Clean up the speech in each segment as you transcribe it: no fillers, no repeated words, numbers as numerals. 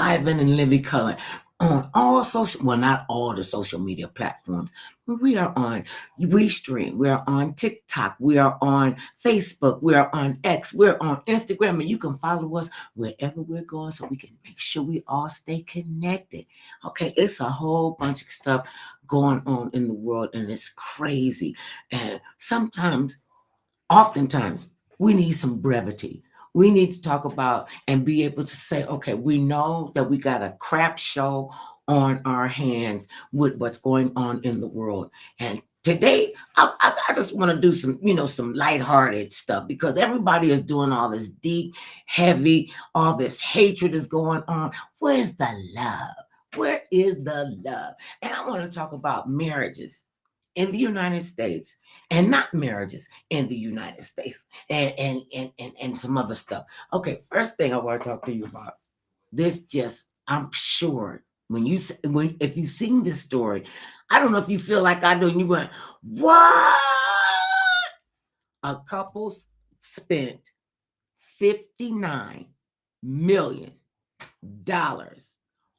live and in living color on all social, well, not all the social media platforms. We are on Restream, we are on TikTok, we are on Facebook, we are on X, we're on Instagram, and you can follow us wherever we're going so we can make sure we all stay connected. Okay, it's a whole bunch of stuff going on in the world, and it's crazy. And oftentimes, we need some brevity. We need to talk about and be able to say, okay, we know that we got a crap show on our hands with what's going on in the world. And today, I just want to do some lighthearted stuff because everybody is doing all this deep, heavy, all this hatred is going on. Where's the love? Where is the love? And I want to talk about marriages in the United States and not marriages in the United States and some other stuff. Okay, first thing I want to talk to you about I'm sure if you seen this story, I don't know if you feel like I do, and you went, what? A couple spent $59 million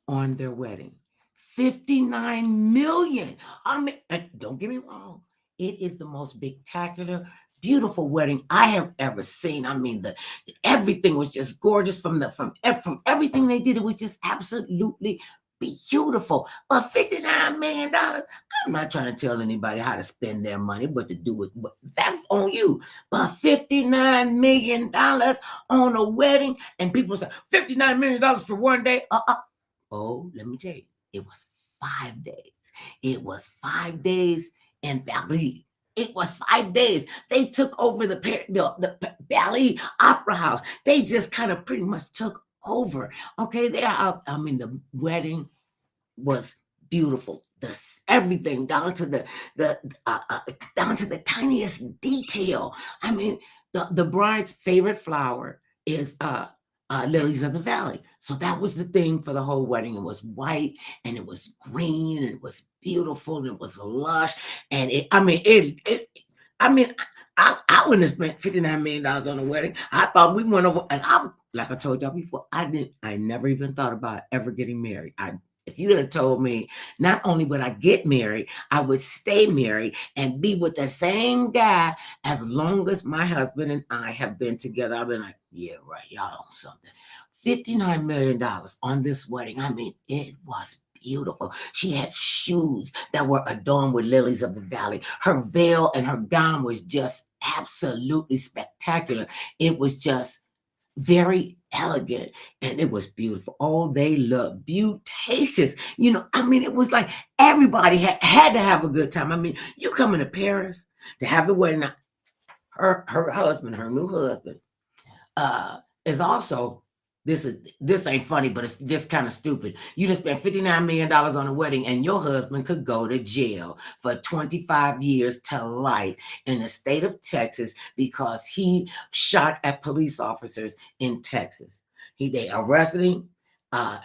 on their wedding. 59 million. I mean, don't get me wrong. It is the most spectacular, beautiful wedding I have ever seen. I mean, everything was just gorgeous from everything they did. It was just absolutely beautiful. But $59 million, I'm not trying to tell anybody how to spend their money, what to do with, that's on you. But $59 million on a wedding, and people say, $59 million for one day? Oh, let me tell you, it was 5 days. It was 5 days in Bday. It was 5 days. They took over the Bday Opera House. They just kind of pretty much took over. Okay, the wedding was beautiful. Everything down to the tiniest detail. I mean, the bride's favorite flower is lilies of the valley. So that was the thing for the whole wedding. It was white and it was green and it was beautiful and it was lush. And I wouldn't have spent $59 million on a wedding. I thought we went over, and like I told y'all before, I never even thought about ever getting married. If you had told me, not only would I get married, I would stay married and be with the same guy as long as my husband and I have been together. I've been like, yeah, right, y'all on something. $59 million on this wedding. I mean, it was beautiful. She had shoes that were adorned with lilies of the valley. Her veil and her gown was just absolutely spectacular. It was just very elegant, and it was beautiful. Oh, they looked beautacious. It was like everybody had to have a good time. I mean, you coming to Paris to have a wedding. Now, her husband, her new husband, is also, this ain't funny, but it's just kind of stupid. You just spent $59 million on a wedding, and your husband could go to jail for 25 years to life in the state of Texas because he shot at police officers in Texas. They arrested him.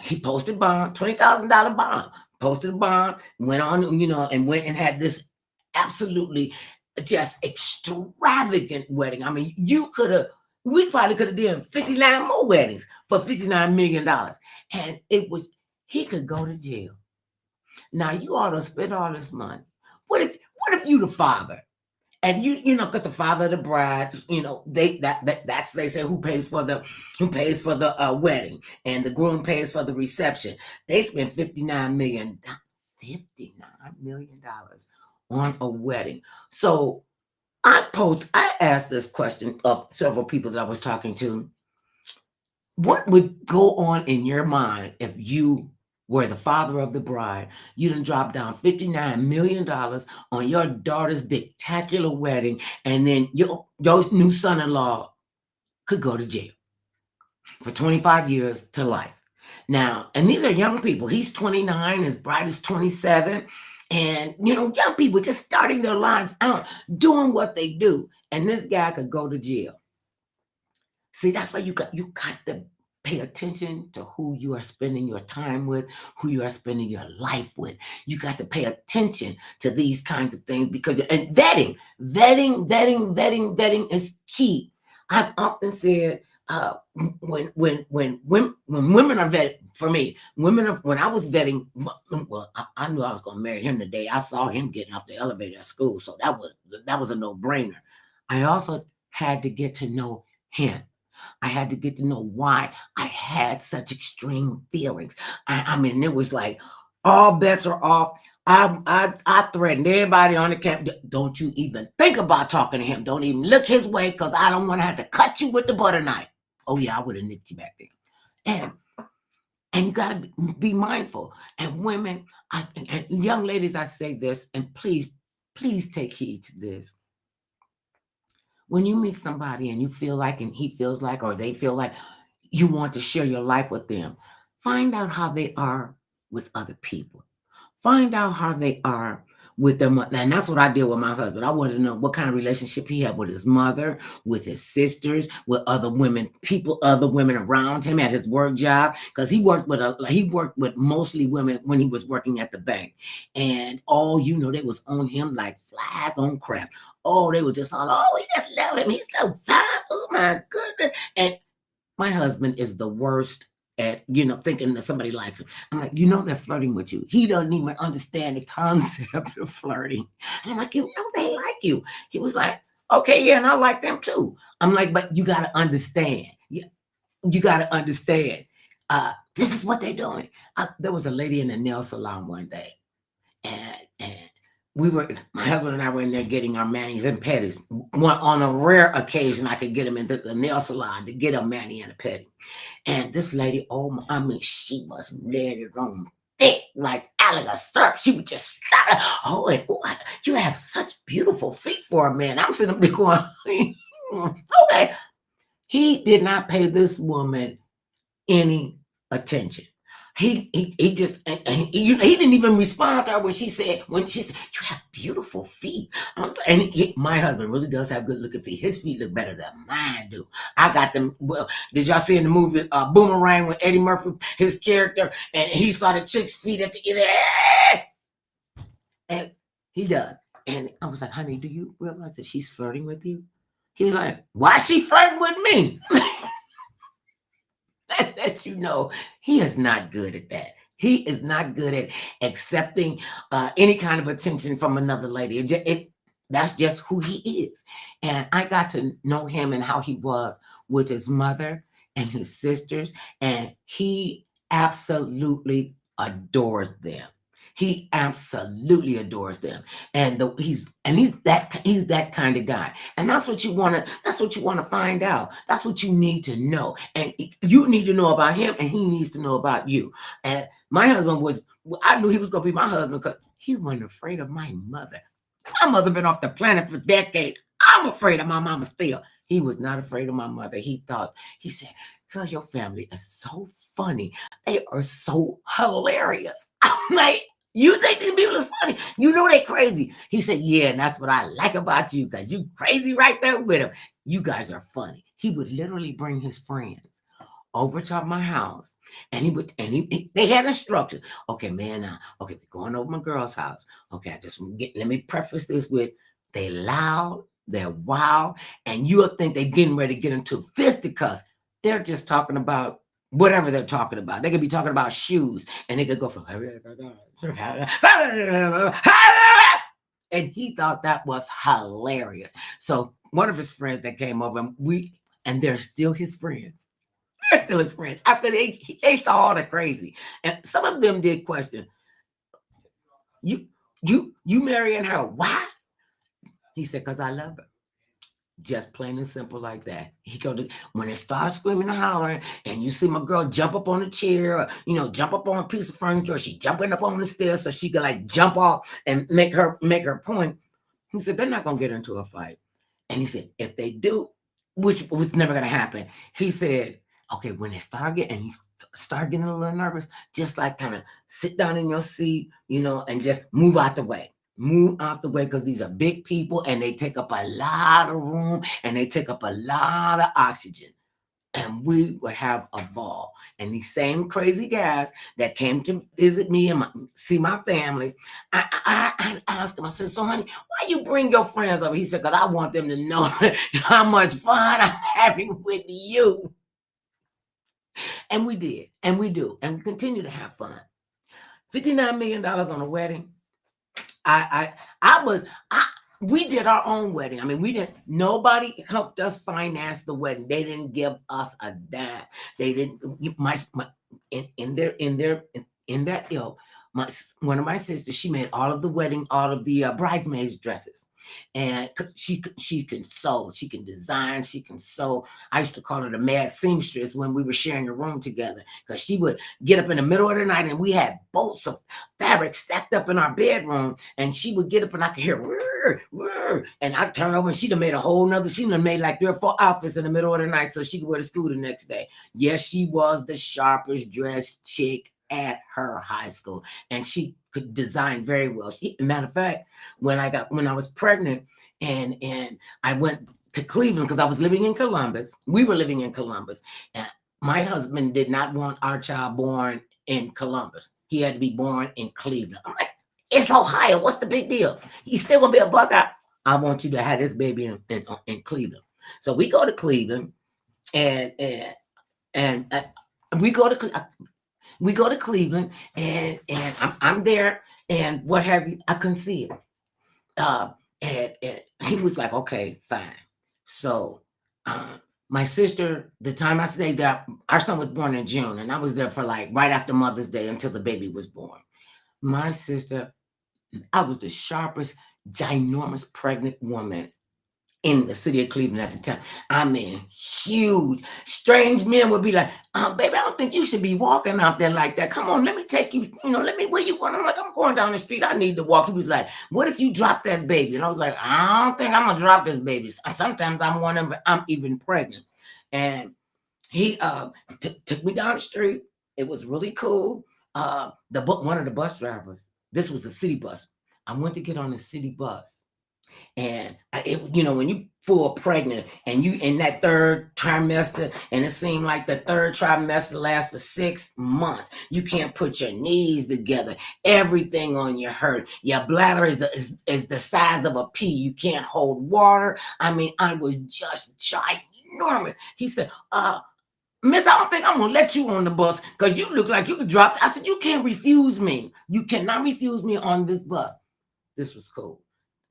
He posted bond, $20,000 bond. Posted a bond, went on, and went and had this absolutely just extravagant wedding. I mean, we probably could have done 59 more weddings for $59 million. And he could go to jail. Now, you ought to spend all this money. What if you the father? And because the father of the bride, they say who pays for the wedding, and the groom pays for the reception. They spent $59 million on a wedding. So I asked this question of several people that I was talking to. What would go on in your mind if you were the father of the bride? You done dropped down $59 million on your daughter's spectacular wedding, and then your new son-in-law could go to jail for 25 years to life. Now, and these are young people. He's 29, his bride is 27. And, young people just starting their lives out, doing what they do. And this guy could go to jail. See, that's why you got to pay attention to who you are spending your time with, who you are spending your life with. You got to pay attention to these kinds of things vetting is key. I've often said, when women are vetted, for me, when I was vetting, well, I knew I was going to marry him the day I saw him getting off the elevator at school, so that was a no brainer. I also had to get to know him. I had to get to know why I had such extreme feelings. I mean, it was like all bets are off. I threatened everybody on the camp. Don't you even think about talking to him. Don't even look his way, because I don't want to have to cut you with the butter knife. Oh yeah, I would have nicked you back there. And you got to be mindful. And women, and young ladies, I say this, and please take heed to this. When you meet somebody and you feel like, and he feels like, or they feel like you want to share your life with them, find out how they are with other people. Find out how they are with them. And that's what I did with my husband. I wanted to know what kind of relationship he had with his mother, with his sisters, with other women, other women around him at his work job. Because he worked with mostly women when he was working at the bank. And they was on him like flies on crap. Oh, they were just all, oh, we just love him. He's so fine. Oh my goodness. And my husband is the worst at, thinking that somebody likes him. I'm like, they're flirting with you. He doesn't even understand the concept of flirting. And I'm like, they like you. He was like, okay, yeah, and I like them too. I'm like, but you got to understand. You got to understand. This is what they're doing. There was a lady in the nail salon one day, and my husband and I were in there getting our manis and pedis. On a rare occasion, I could get him into the nail salon to get a mani and a pedi. And this lady, she was laid on thick like alligator syrup. She would just stop. You have such beautiful feet for a man. I'm sitting up there going, okay. He did not pay this woman any attention. He didn't even respond to her when she said, you have beautiful feet. My husband really does have good looking feet. His feet look better than mine do. I got them. Well, did y'all see in the movie Boomerang with Eddie Murphy, his character, and he saw the chick's feet at the end? And he does. And I was like, honey, do you realize that she's flirting with you? He was like, why is she flirting with me? That lets you know he is not good at that. He is not good at accepting any kind of attention from another lady. That's just who he is. And I got to know him and how he was with his mother and his sisters, and he absolutely adores them. He absolutely adores them, and he's that kind of guy, and that's what you want to find out. That's what you need to know, and you need to know about him, and he needs to know about you. And my husband I knew he was going to be my husband because he wasn't afraid of my mother. My mother been off the planet for decades. I'm afraid of my mama still. He was not afraid of my mother. He said, girl, your family is so funny. They are so hilarious. I'm like, you think these people is funny? They crazy. He said, yeah, and that's what I like about you, because you crazy right there with him. You guys are funny. He would literally bring his friends over to my house, and they had instructions. Okay, man, we're going over my girl's house. Okay, let me preface this with, they loud, they're wild, and you'll think they're getting ready to get into fisticuffs. They're just talking about whatever they're talking about. They could be talking about shoes, and they could go from, and he thought that was hilarious. So one of his friends that came over, and they're still his friends. They're still his friends after they saw all the crazy. And some of them did question, you marrying her? Why? He said, because I love her. Just plain and simple like that. He told us, when it starts screaming and hollering, and you see my girl jump up on a chair, or, jump up on a piece of furniture, or she jumping up on the stairs so she could like jump off and make her point. He said, they're not gonna get into a fight. And he said, if they do, which was never gonna happen, he said, okay, when they start getting a little nervous, just like kind of sit down in your seat, and just move out the way. Move out the way, because these are big people and they take up a lot of room and they take up a lot of oxygen. And we would have a ball. And these same crazy guys that came to visit me and see my family, I asked him, I said, so honey, why you bring your friends over? He said, because I want them to know how much fun I'm having with you. And we did, and we do, and we continue to have fun. $59 million on a wedding. I was I we did our own wedding. I mean, we didn't nobody helped us finance the wedding. They didn't give us a dime. They didn't my in that my one of my sisters, she made all of the wedding, all of the bridesmaids dresses. And she can sew, she can design, she can sew. I used to call her the mad seamstress when we were sharing a room together, because she would get up in the middle of the night and we had bolts of fabric stacked up in our bedroom, and she would get up and I could hear whir, whir, and I'd turn over and she'd have made a whole nother, she'd have made like 3 or 4 outfits in the middle of the night so she could wear to school the next day. Yes, she was the sharpest dressed chick at her high school, and she could design very well. Matter of fact, when I was pregnant and I went to Cleveland because I was living in Columbus. We were living in Columbus, and my husband did not want our child born in Columbus. He had to be born in Cleveland. I'm like, it's Ohio. What's the big deal? He's still gonna be a Buckeye. I want you to have this baby in Cleveland. So we go to Cleveland, and we go to Cleveland, and I'm there, and what have you? I couldn't see it. And he was like, okay, fine. So my sister, the time I stayed there, our son was born in June, and I was there for like right after Mother's Day until the baby was born. My sister, I was the sharpest, ginormous pregnant woman in the city of Cleveland at the time. I mean, huge. Strange men would be like, baby, I don't think you should be walking out there like that. Come on, let me take you, where you going? I'm like, I'm going down the street. I need to walk. He was like, what if you drop that baby? And I was like, I don't think I'm going to drop this baby. Sometimes I'm even pregnant. And he took me down the street. It was really cool. One of the bus drivers, this was a city bus. I went to get on the city bus. And when you full pregnant and you in that 3rd trimester, and it seemed like the 3rd trimester lasts for 6 months, you can't put your knees together. Everything on you hurt. Your bladder is the size of a pea. You can't hold water. I mean, I was just ginormous. He said, Miss, I don't think I'm gonna let you on the bus because you look like you could drop. I said, you can't refuse me. You cannot refuse me on this bus. This was cool.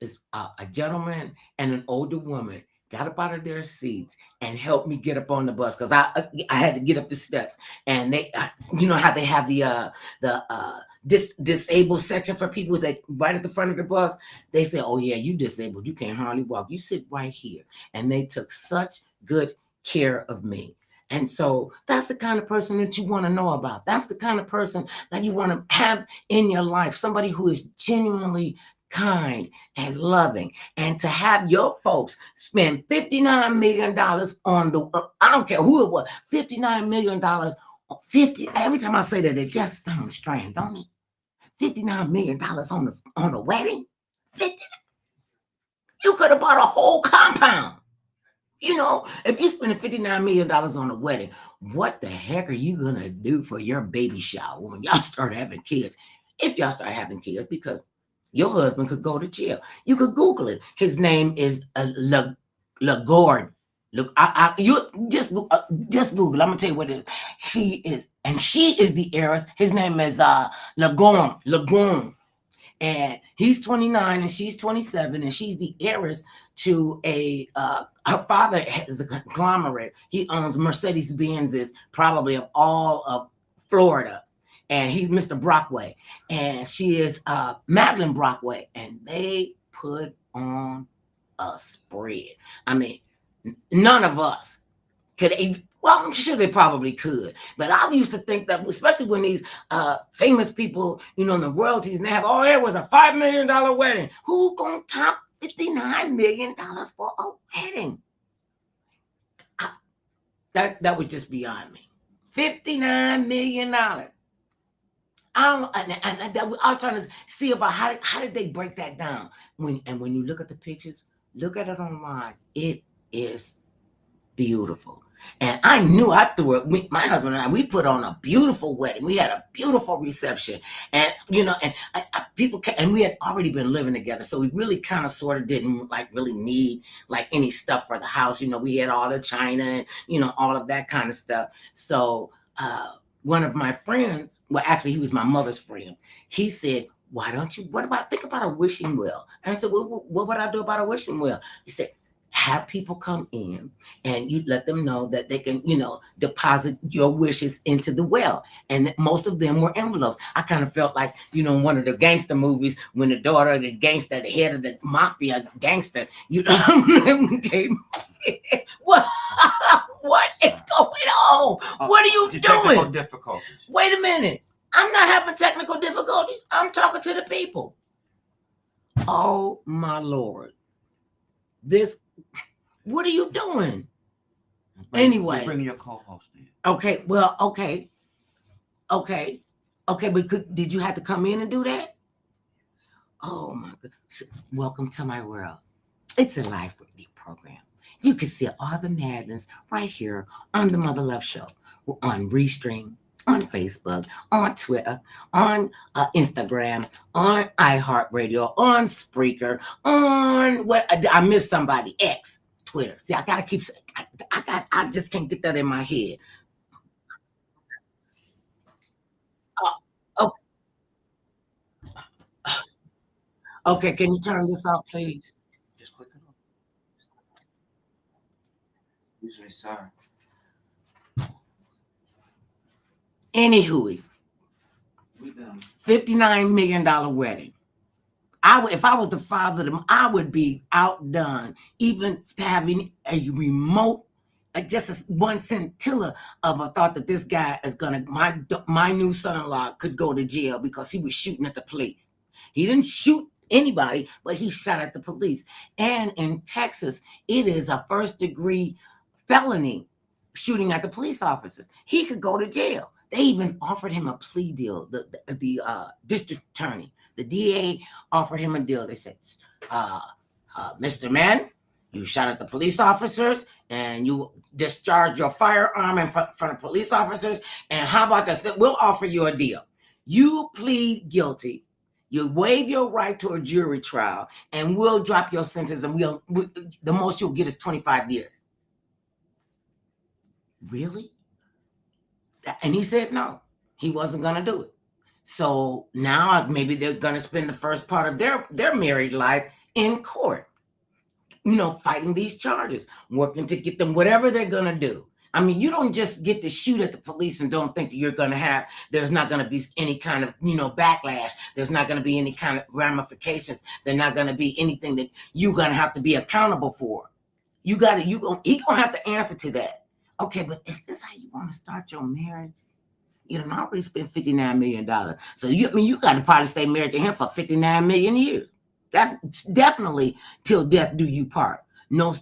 It's a gentleman and an older woman got up out of their seats and helped me get up on the bus, because I had to get up the steps, and they how they have the disabled section for people that right at the front of the bus. They say, oh yeah, you disabled, you can't hardly walk, you sit right here. And they took such good care of me. And so that's the kind of person that you want to know about. That's the kind of person that you want to have in your life. Somebody who is genuinely kind and loving. And to have your folks spend $59 million on I don't care who it was, $59 million, 50, every time I say that, it just sounds strange, don't it? $59 million on a wedding? 50, you could have bought a whole compound. If you're spending $59 million on a wedding, what the heck are you going to do for your baby shower when y'all start having kids? If y'all start having kids, because your husband could go to jail. You could Google it. His name is Lagord. Look, you just Google. I'm gonna tell you what it is. He is, and she is the heiress. His name is Lagorn. And he's 29 and she's 27, and she's the heiress to her father is a conglomerate. He owns Mercedes-Benz's, probably of all of Florida. And he's Mr. Brockway. And she is Madeline Brockway. And they put on a spread. I mean, none of us could even, well, I'm sure they probably could. But I used to think that, especially when these famous people, in the royalties, and they have, it was a $5 million wedding. Who gonna top $59 million for a wedding? That was just beyond me. $59 million. I was trying to see about how did they break that down. When you look at the pictures, look at it online. It is beautiful. And I knew I threw it. My husband and I, we put on a beautiful wedding. We had a beautiful reception. And, people came, and we had already been living together. So we really kind of sort of didn't like really need like any stuff for the house. We had all the china and, all of that kind of stuff. So one of my friends, well, actually, he was my mother's friend. He said, think about a wishing well? And I said, well, what would I do about a wishing well? He said, have people come in and you let them know that they can, deposit your wishes into the well. And most of them were envelopes. I kind of felt like, one of the gangster movies when the daughter of the gangster, the head of the mafia gangster, came. What? What is going on? What are you doing? Difficulties. Wait a minute. I'm not having technical difficulties. I'm talking to the people. Oh my Lord. What are you doing? Anyway. Bring your co-host in. Okay, well, okay. But did you have to come in and do that? Oh my God. Welcome to my world. It's a live program. You can see all the madness right here on the Mother Love Show, on Restream, on Facebook, on Twitter, on Instagram, on iHeartRadio, on Spreaker, on what I missed somebody, X, Twitter. See, I gotta keep. I just can't get that in my head. Okay, can you turn this off, please? Just click it on. Usually, sorry. Anywho, $59 million wedding. If I was the father of them, I would be outdone, even having a remote, just one scintilla of a thought that this guy is gonna, my new son-in-law could go to jail because he was shooting at the police. He didn't shoot anybody, but he shot at the police. And in Texas, it is a first-degree felony shooting at the police officers. He could go to jail. They even offered him a plea deal. The district attorney, the DA offered him a deal. They said, Mr. Man, you shot at the police officers and you discharged your firearm in front of police officers. And how about this? We'll offer you a deal. You plead guilty. You waive your right to a jury trial, and we'll drop your sentence. And the most you'll get is 25 years. Really? And he said no, he wasn't going to do it. So now maybe they're going to spend the first part of their married life in court, fighting these charges, working to get them whatever they're going to do. I mean, you don't just get to shoot at the police and don't think that there's not going to be any kind of, backlash. There's not going to be any kind of ramifications. There's not going to be anything that you're going to have to be accountable for. He's going to have to answer to that. Okay, but is this how you want to start your marriage? You done already spent $59 million. So you got to probably stay married to him for 59 million years. That's definitely till death do you part. No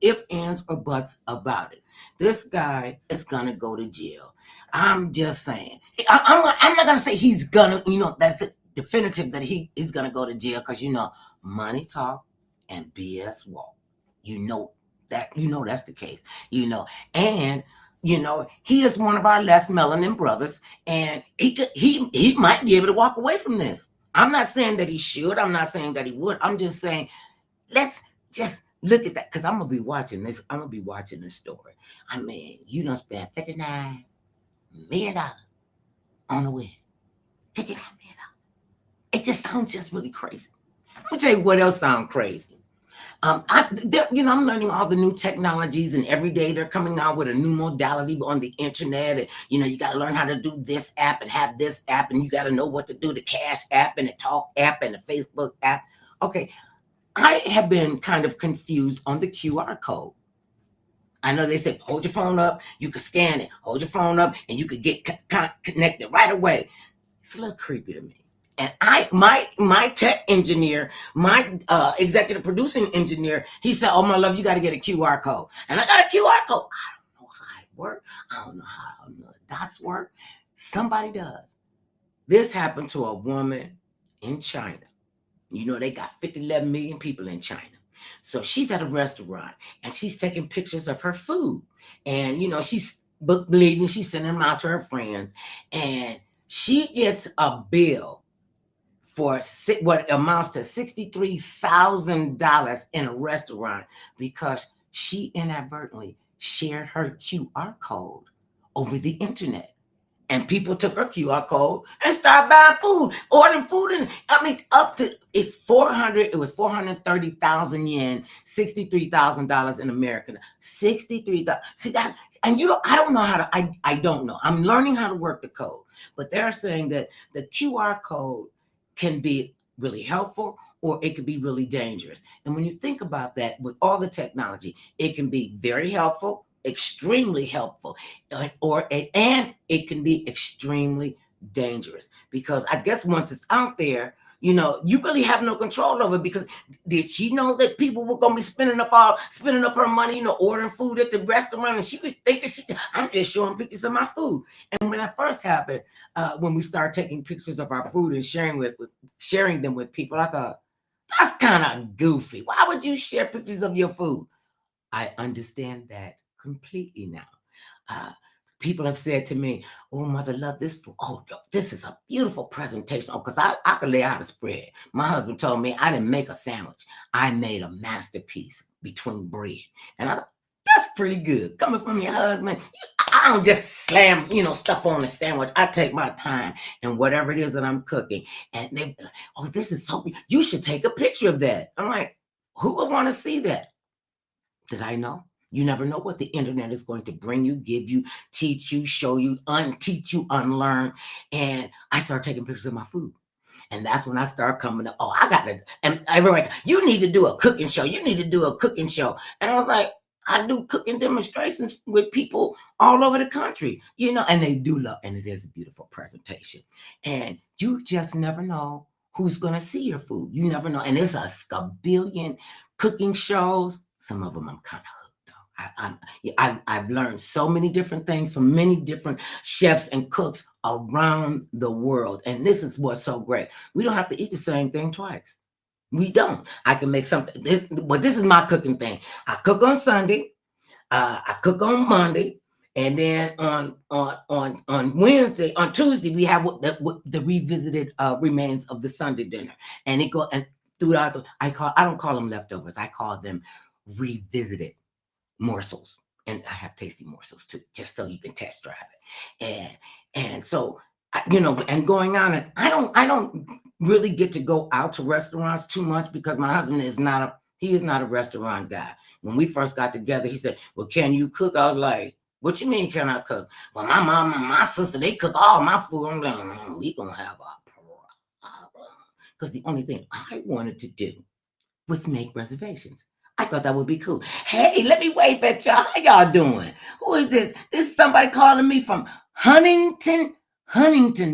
ifs, ands, or buts about it. This guy is gonna go to jail. I'm just saying. I'm not gonna say he's gonna, that's it, definitive that he's gonna go to jail because money talk and BS walk. That's the case. And he is one of our less melanin brothers, and he might be able to walk away from this. I'm not saying that he should. I'm not saying that he would. I'm just saying, let's just look at that, because I'm gonna be watching this. I'm gonna be watching this story. I mean, you done spent $59 million on the wedding. $59 million. It just sounds just really crazy. Let me tell you what else sounds crazy. I'm learning all the new technologies, and every day they're coming out with a new modality on the internet. And, you got to learn how to do this app and have this app, and you got to know what to do, the Cash app and the Talk app and the Facebook app. Okay. I have been kind of confused on the QR code. I know they said, hold your phone up, you can scan it. Hold your phone up and you could get connected right away. It's a little creepy to me. And my tech engineer, my executive producing engineer, he said, oh, my love, you got to get a QR code. And I got a QR code. I don't know how it works. I don't know how the dots work. Somebody does. This happened to a woman in China. They got 11 million people in China. So she's at a restaurant and she's taking pictures of her food. And, she's believing she's sending them out to her friends. And she gets a bill for what amounts to $63,000 in a restaurant because she inadvertently shared her QR code over the internet. And people took her QR code and started buying food, ordering food. And up to it was 430,000 yen, $63,000 in American. 63,000. See that? And I don't know how to, I don't know. I'm learning how to work the code. But they're saying that the QR code can be really helpful or it could be really dangerous. And when you think about that, with all the technology, it can be very helpful, extremely helpful, and it can be extremely dangerous because I guess once it's out there, you really have no control over it because did she know that people were gonna be spending up her money, ordering food at the restaurant, and she was thinking I'm just showing pictures of my food. And when that first happened, when we started taking pictures of our food and sharing them with people, I thought that's kind of goofy. Why would you share pictures of your food? I understand that completely now. People have said to me, "Oh, mother, love this food. Oh, this is a beautiful presentation." Oh, because I could lay out a spread. My husband told me I didn't make a sandwich. I made a masterpiece between bread. And that's pretty good. Coming from your husband, I don't just slam, stuff on the sandwich. I take my time and whatever it is that I'm cooking. And they be like, "Oh, this is so good. You should take a picture of that." I'm like, who would want to see that? Did I know? You never know what the internet is going to bring you, give you, teach you, show you, unteach you, unlearn. And I started taking pictures of my food. And that's when I started coming up, I got it. And everyone, you need to do a cooking show. You need to do a cooking show. And I was like, I do cooking demonstrations with people all over the country, and they do love, and it is a beautiful presentation. And you just never know who's going to see your food. You never know. And there's a billion cooking shows. Some of them I'm kind of hooked on. I've learned so many different things from many different chefs and cooks around the world. And this is what's so great. We don't have to eat the same thing twice. We don't. I can make something. This is my cooking thing. I cook on Sunday. I cook on Monday. And then on Wednesday, on Tuesday, we have the revisited remains of the Sunday dinner. And it go and throughout I don't call them leftovers. I call them revisited morsels. And I have tasty morsels too, just so you can test drive it. And so and going on, and I don't really get to go out to restaurants too much because my husband is not a restaurant guy. When we first got together, he said, "Well, can you cook?" I was like, "What you mean, can I cook?" "Well, my mom and my sister, they cook all my food." I'm like, we gonna have a problem. Because the only thing I wanted to do was make reservations. I thought that would be cool. Hey, let me wave at y'all. How y'all doing? Who is this? This is somebody calling me from Huntington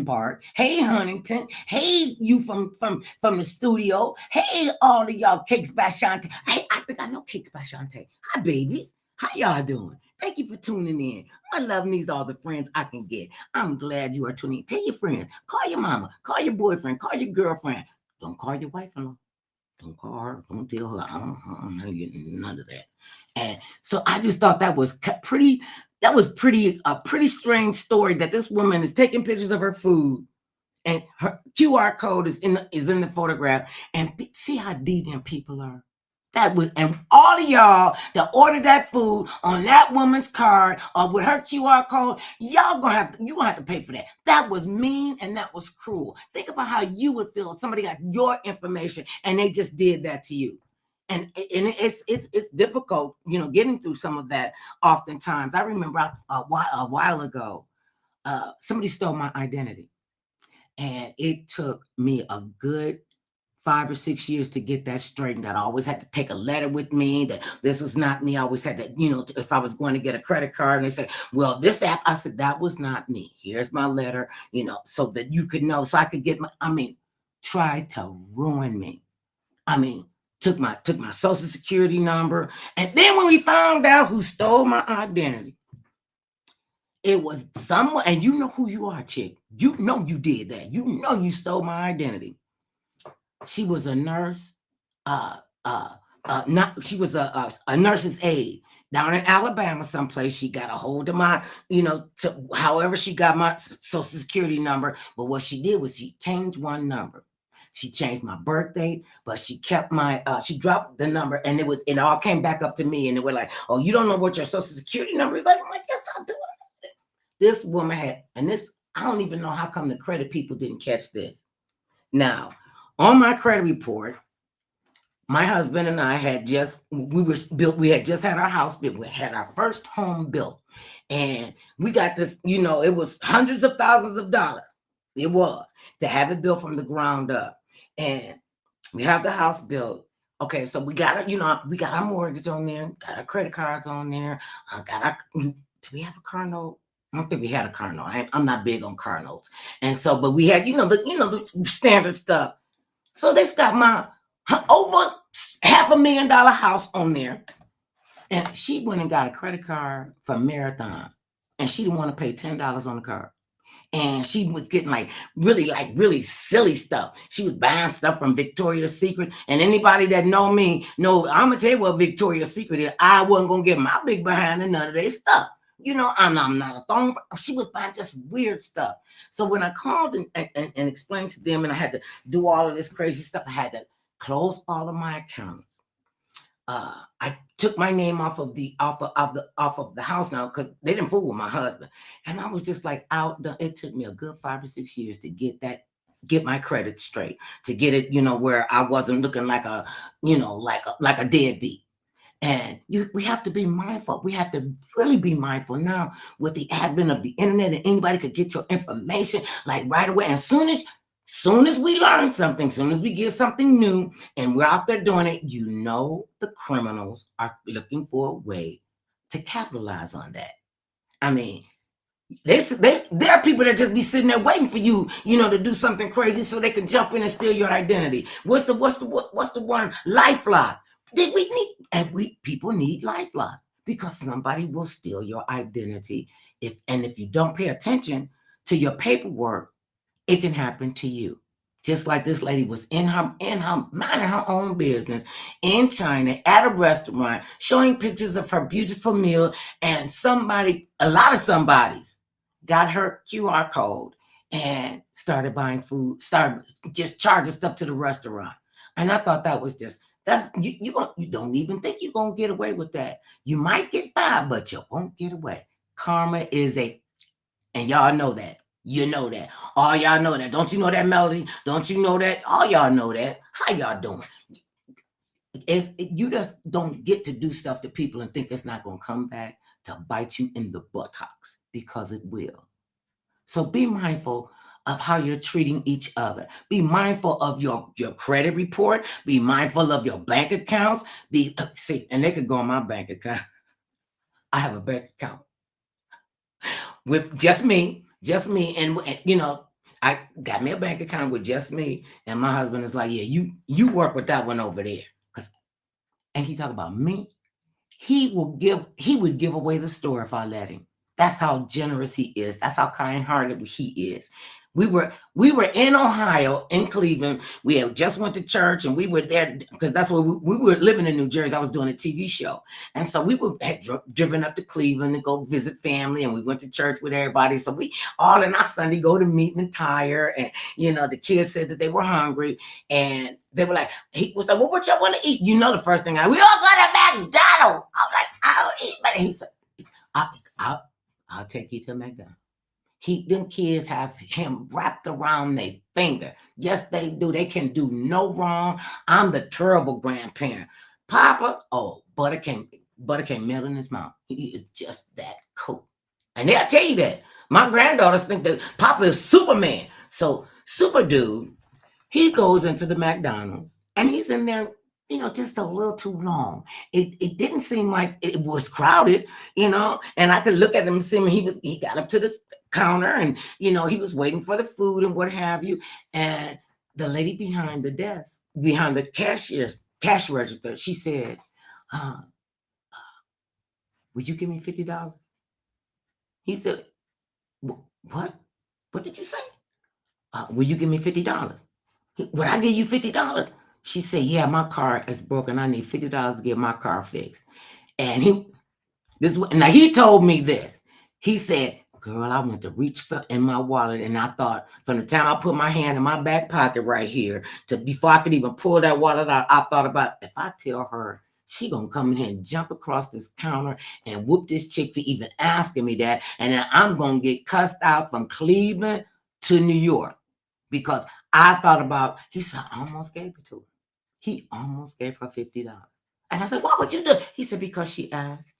Park. Hey, Huntington. Hey, you from the studio. Hey, all of y'all Cakes by Shantae. Hey, I think I know Cakes by Shantae. Hi, babies. How y'all doing? Thank you for tuning in. My love needs all the friends I can get. I'm glad you are tuning in. Tell your friends. Call your mama. Call your boyfriend. Call your girlfriend. Don't call your wife-in-law. Don't call her. Don't tell her. I'm not getting none of that. And so I just thought that was pretty. That was a pretty strange story that this woman is taking pictures of her food, and her QR code is in the photograph. And see how deviant people are. And all of y'all that ordered that food on that woman's card or with her QR code, you gonna have to pay for that. That was mean and that was cruel. Think about how you would feel if somebody got your information and they just did that to you. And it's difficult, getting through some of that. Oftentimes, I remember a while ago, somebody stole my identity, and it took me a good 5 or 6 years to get that straightened out. I always had to take a letter with me that this was not me. I always had to, if I was going to get a credit card and they said, "Well, this app," I said, "That was not me. Here's my letter," so that you could know, so I could get tried to ruin me. Took my social security number. And then when we found out who stole my identity, it was someone, and you know who you are, chick. You know you did that. You know you stole my identity. She was a nurse not she was a nurse's aide down in Alabama someplace. She got a hold of my, however she got my social security number. But what she did was she changed one number. She changed my birth date, but she kept my she dropped the number, and it all came back up to me, and they were like, "Oh, you don't know what your social security number is?" Like, I'm like, "Yes, I do." This woman had, and this, I don't even know how come the credit people didn't catch this. Now, on my credit report, my husband and I had we had just had our house built. We had our first home built. And we got this, it was hundreds of thousands of dollars. It was to have it built from the ground up. And we have the house built. Okay, so we got we got our mortgage on there, got our credit cards on there, do we have a car note? I don't think we had a car note. I'm not big on car notes. And so, but we had, the standard stuff. So they got my over $500,000 house on there. And she went and got a credit card from Marathon. And she didn't want to pay $10 on the card. And she was getting really silly stuff. She was buying stuff from Victoria's Secret. And anybody that know me, I'm going to tell you what Victoria's Secret is. I wasn't going to get my big behind in none of their stuff. I'm not a thong. She was buying just weird stuff. So when I called and explained to them, and I had to do all of this crazy stuff, I had to close all of my accounts. I took my name off of the house now, because they didn't fool with my husband. And I was just like it took me a good 5 or 6 years to get my credit straight, to get it, where I wasn't looking like a deadbeat. And we have to be mindful. We have to really be mindful now with the advent of the internet, and anybody could get your information like right away. And soon as we learn something, soon as we get something new and we're out there doing it, the criminals are looking for a way to capitalize on that. I mean, there are people that just be sitting there waiting for you, to do something crazy so they can jump in and steal your identity. What's the one? LifeLock. People need LifeLock, because somebody will steal your identity. If you don't pay attention to your paperwork, it can happen to you. Just like this lady was in her minding her own business in China at a restaurant, showing pictures of her beautiful meal, and a lot of somebodies got her QR code and started buying food, started just charging stuff to the restaurant. And I thought that was just, you don't even think you're gonna get away with that. You might get by, but you won't get away. Karma is and y'all know that. You know that. All y'all know that. Don't you know that, Melody? Don't you know that? All y'all know that. How y'all doing? You just don't get to do stuff to people and think it's not gonna come back to bite you in the buttocks, because it will. So be mindful of how you're treating each other. Be mindful of your credit report. Be mindful of your bank accounts. And they could go on my bank account. I have a bank account with just me, and I got me a bank account with just me. And my husband is like, yeah, you work with that one over there. And he talked about me. He would give away the store if I let him. That's how generous he is. That's how kind-hearted he is. We were in Ohio, in Cleveland. We had just went to church, and we were there because that's where we were living in New Jersey. I was doing a TV show. And so we had driven up to Cleveland to go visit family, and we went to church with everybody. So we all in our Sunday go to meet and tire. And, the kids said that they were hungry. And they were like, he was like, well, what y'all want to eat? The first thing we all go to McDonald's. I'm like, I don't eat. But he said, I'll take you to McDonald's. Them kids have him wrapped around their finger. Yes, they do. They can do no wrong. I'm the terrible grandparent. Papa, butter came melt in his mouth. He is just that cool. And they'll tell you that. My granddaughters think that Papa is Superman. So Super Dude, he goes into the McDonald's, and he's in there, just a little too long. It didn't seem like it was crowded, and I could look at him and see him. He got up to the counter, and he was waiting for the food and what have you. And the lady behind the desk, behind the cash register, she said, would you give me $50? He said, what? What did you say? Will you give me $50? Would I give you $50? She said, yeah, my car is broken. I need $50 to get my car fixed. And now he told me this. He said, girl, I went to reach for in my wallet, and I thought from the time I put my hand in my back pocket right here to before I could even pull that wallet out, I thought about if I tell her she gonna come in here and jump across this counter and whoop this chick for even asking me that, and then I'm gonna get cussed out from Cleveland to New York because I thought about. He said, I almost gave it to her. He almost gave her $50. And I said, why would you do? He said, because she asked.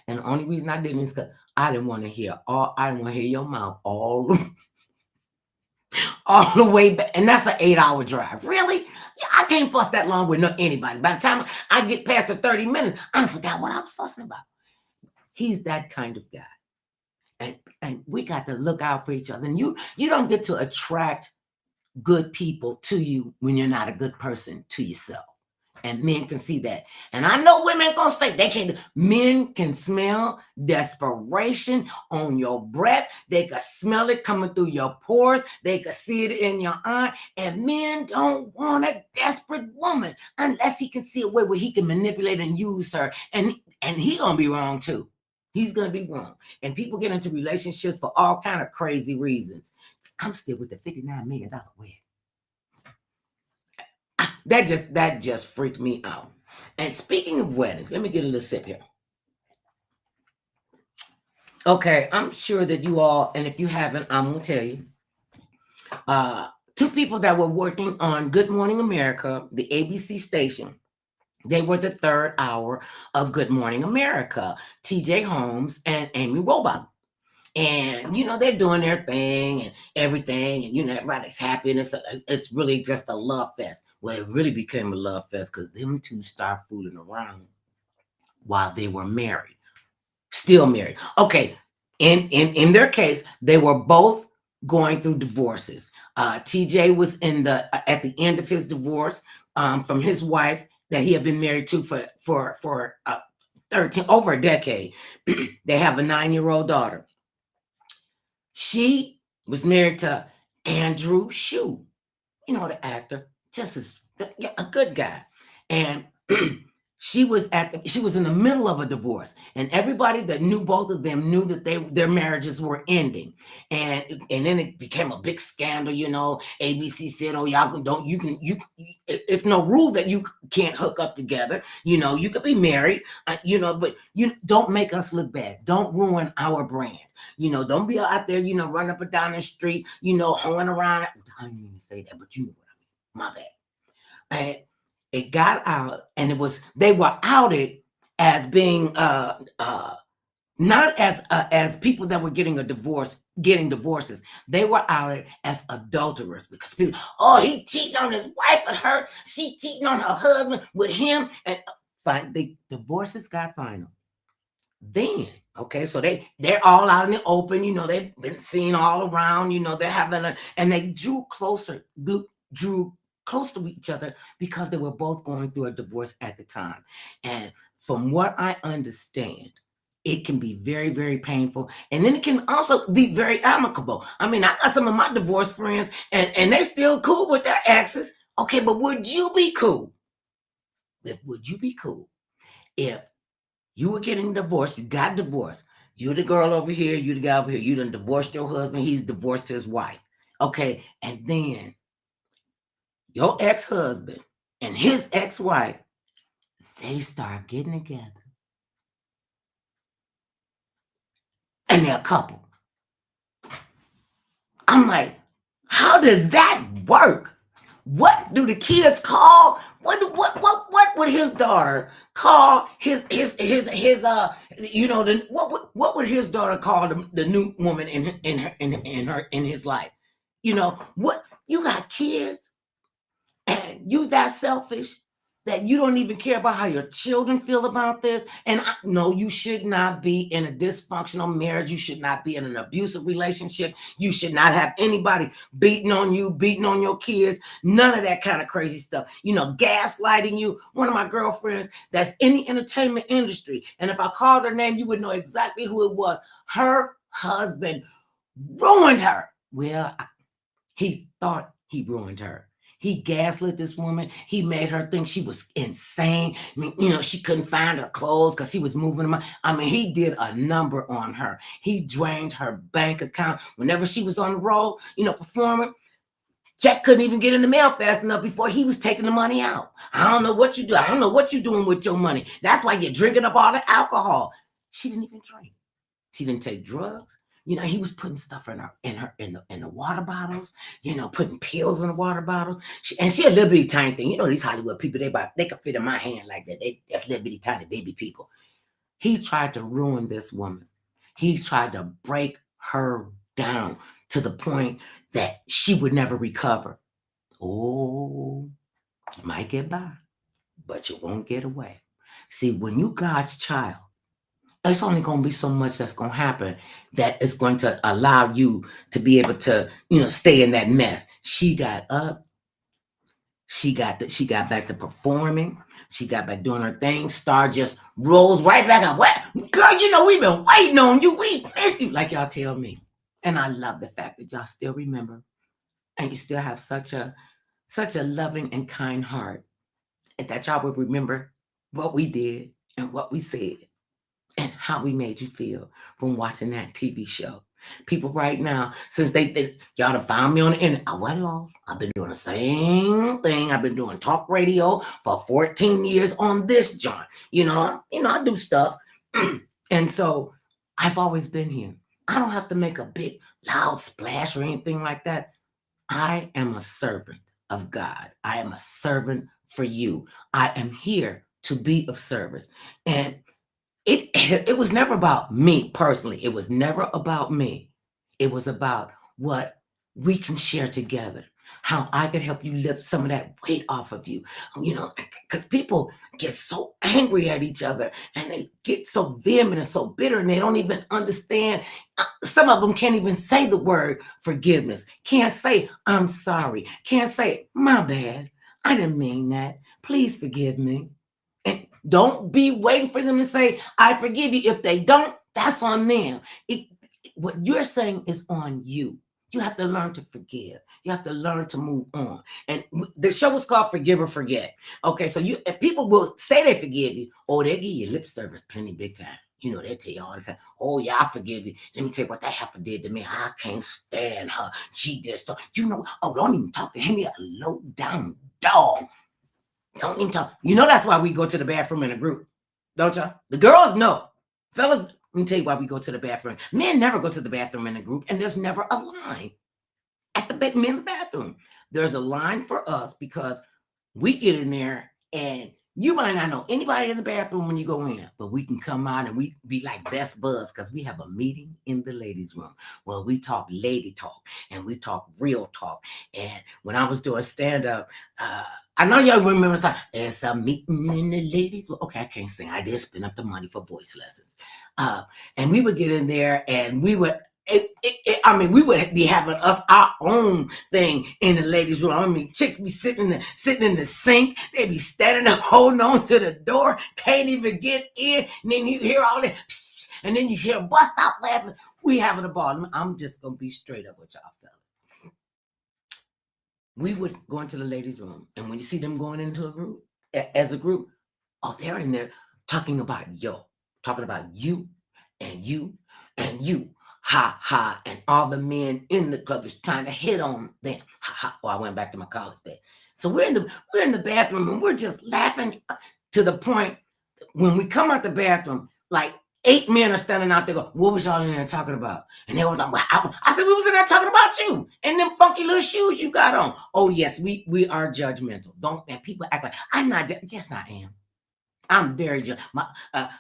And the only reason I didn't is because I didn't want to hear your mouth all the way back. And that's an 8-hour drive. Really? Yeah, I can't fuss that long with anybody. By the time I get past the 30 minutes, I forgot what I was fussing about. He's that kind of guy. And we got to look out for each other. And you don't get to attract good people to you when you're not a good person to yourself. And men can see that. And I know women gonna say they can't. Men can smell desperation on your breath. They can smell it coming through your pores. They can see it in your eye. And men don't want a desperate woman unless he can see a way where he can manipulate and use her. And he gonna be wrong too. He's gonna be wrong. And people get into relationships for all kind of crazy reasons. I'm still with the $59 million wig. That just freaked me out. And speaking of weddings, let me get a little sip here. Okay, I'm sure that you all, and if you haven't, I'm gonna tell you. Two people that were working on Good Morning America, the ABC station. They were the third hour of Good Morning America, TJ Holmes and Amy Robach. And they're doing their thing and everything, and everybody's happy, and it's really just a love fest. Well, it really became a love fest because them two started fooling around while they were married, still married. Okay, in their case, they were both going through divorces. TJ was at the end of his divorce from his wife that he had been married to for 13 over a decade. They have a 9-year-old daughter. She was married to Andrew Shue, the actor, just a good guy. And she was in the middle of a divorce, and everybody that knew both of them knew that their marriages were ending. And then it became a big scandal. ABC said, "Oh, y'all don't. It's no rule that you can't hook up together. You could be married. But you don't make us look bad. Don't ruin our brand. Don't be out there, running up and down the street, hoeing around." I didn't even say that, but you know what I mean. My bad. And it got out, and they were outed as being not as people that were getting divorces. They were outed as adulterers because people, oh, he cheating on his wife with her, she cheating on her husband with him, and the divorces got final. Then, okay, so they're all out in the open, they've been seen all around, they're having and they drew close to each other because they were both going through a divorce at the time. And from what I understand, it can be very, very painful. And then it can also be very amicable. I mean, I got some of my divorced friends and they still cool with their exes. Okay, but would you be cool? Would you be cool if you were getting divorced, you got divorced, you're the girl over here, you the guy over here, you done divorced your husband, he's divorced his wife. Okay, and then your ex-husband and his ex-wife, they start getting together. And they're a couple. I'm like, how does that work? What do the kids call? What would his daughter call his what would his daughter call the new woman in his life? What, you got kids and you that selfish that you don't even care about how your children feel about this. And no, you should not be in a dysfunctional marriage. You should not be in an abusive relationship. You should not have anybody beating on you, beating on your kids. None of that kind of crazy stuff. Gaslighting you. One of my girlfriends that's in the entertainment industry, and if I called her name, you would know exactly who it was. Her husband ruined her. Well, he thought he ruined her. He gaslit this woman. He made her think she was insane. I mean, she couldn't find her clothes because he was moving them. I mean, he did a number on her. He drained her bank account. Whenever she was on the road, performing, check couldn't even get in the mail fast enough before he was taking the money out. I don't know what you do. I don't know what you're doing with your money. That's why you're drinking up all the alcohol. She didn't even drink. She didn't take drugs. He was putting stuff in the water bottles. Putting pills in the water bottles. She a little bitty tiny thing. These Hollywood people, they can fit in my hand like that. That's little bitty tiny baby people. He tried to ruin this woman. He tried to break her down to the point that she would never recover. Oh, you might get by, but you won't get away. See, when you God's child, it's only going to be so much that's going to happen that is going to allow you to be able to, stay in that mess. She got up. She got back to performing. She got back doing her thing. Star just rolls right back up. What? Girl, we've been waiting on you. We missed you, like y'all tell me. And I love the fact that y'all still remember. And you still have such a loving and kind heart. And that y'all would remember what we did and what we said and how we made you feel from watching that TV show. People right now, since y'all done found me on the internet, I went off. I've been doing the same thing. I've been doing talk radio for 14 years on this joint. I do stuff. And so I've always been here. I don't have to make a big loud splash or anything like that. I am a servant of God. I am a servant for you. I am here to be of service. And it was never about me personally. It was never about me. It was about what we can share together, how I could help you lift some of that weight off of you. Because people get so angry at each other and they get so vehement and so bitter and they don't even understand. Some of them can't even say the word forgiveness. Can't say, I'm sorry. Can't say, my bad. I didn't mean that. Please forgive me. And don't be waiting for them to say, I forgive you. If they don't, that's on them. What you're saying is on you. You have to learn to forgive. You have to learn to move on. And the show was called Forgive or Forget. Okay, so if people will say they forgive you, or they give you lip service plenty big time. They tell you all the time, oh, yeah, I forgive you. Let me tell you what that heifer did to me. I can't stand her. She did so. Don't even talk to him. He a low down dog. Don't even talk. That's why we go to the bathroom in a group. Don't y'all? The girls know. Fellas, let me tell you why we go to the bathroom. Men never go to the bathroom in a group, and there's never a line at the men's bathroom. There's a line for us because we get in there, and you might not know anybody in the bathroom when you go in, but we can come out and we be like best buds because we have a meeting in the ladies' room where we talk lady talk and we talk real talk. And when I was doing stand-up, I know y'all remember something. It's a meeting in the ladies. Okay, I can't sing. I did spend up the money for voice lessons. And we would get in there and we would, we would be having our own thing in the ladies' room. Chicks be sitting in the sink. They be standing there holding on to the door, can't even get in. And then you hear all that, and then you hear bust out laughing. We having a ball. I'm just gonna be straight up with y'all, fellas. We would go into the ladies' room, and when you see them going into a group, as a group, they're in there talking about talking about you and you and you. Ha ha, and all the men in the club is trying to hit on them. Ha ha. I went back to my college day. So we're in the bathroom and we're just laughing to the point when we come out the bathroom, like 8 men are standing out there going, what was y'all in there talking about? And they were like, I said, we was in there talking about you and them funky little shoes you got on. Oh, yes, we are judgmental. And people act like, I'm not, yes, I am. I'm very